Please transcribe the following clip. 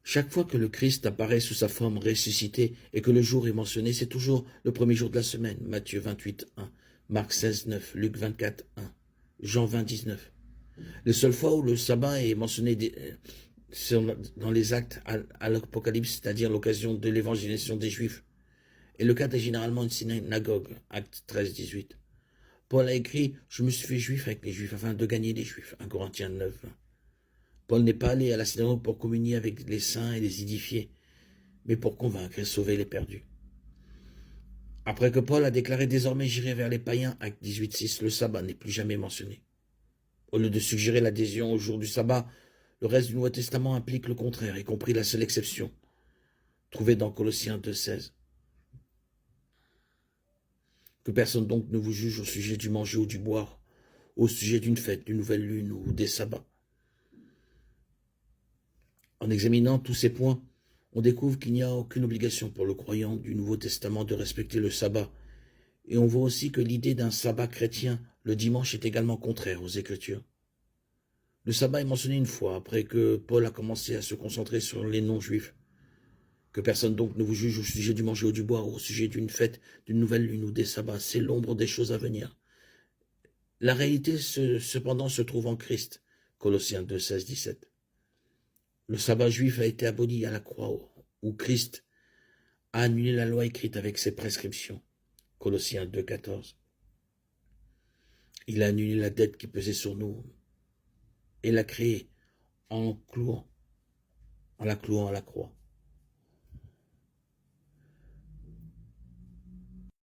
Chaque fois que le Christ apparaît sous sa forme ressuscitée et que le jour est mentionné, c'est toujours le premier jour de la semaine. Matthieu 28, 1, Marc 16, 9, Luc 24, 1, Jean 20, 19. Les seules fois où le sabbat est mentionné dans les actes à l'Apocalypse, c'est-à-dire l'occasion de l'évangélisation des Juifs. Et le cadre est généralement une synagogue, acte 13, 18. Paul a écrit « Je me suis fait juif avec les Juifs afin de gagner les Juifs » 1 Corinthiens 9. Paul n'est pas allé à la synagogue pour communier avec les saints et les édifier, mais pour convaincre et sauver les perdus. Après que Paul a déclaré « Désormais j'irai vers les païens » acte 18, 6, le sabbat n'est plus jamais mentionné. Au lieu de suggérer l'adhésion au jour du sabbat, le reste du Nouveau Testament implique le contraire, y compris la seule exception, trouvée dans Colossiens 2, 16. Que personne donc ne vous juge au sujet du manger ou du boire, au sujet d'une fête, d'une nouvelle lune ou des sabbats. En examinant tous ces points, on découvre qu'il n'y a aucune obligation pour le croyant du Nouveau Testament de respecter le sabbat. Et on voit aussi que l'idée d'un sabbat chrétien le dimanche est également contraire aux Écritures. Le sabbat est mentionné une fois après que Paul a commencé à se concentrer sur les non-juifs. Que personne donc ne vous juge au sujet du manger ou du boire, au sujet d'une fête, d'une nouvelle lune ou des sabbats. C'est l'ombre des choses à venir. La réalité, cependant, se trouve en Christ. Colossiens 2, 16, 17. Le sabbat juif a été aboli à la croix, où Christ a annulé la loi écrite avec ses prescriptions. Colossiens 2, 14. Il a annulé la dette qui pesait sur nous et l'a créée en la clouant à la croix.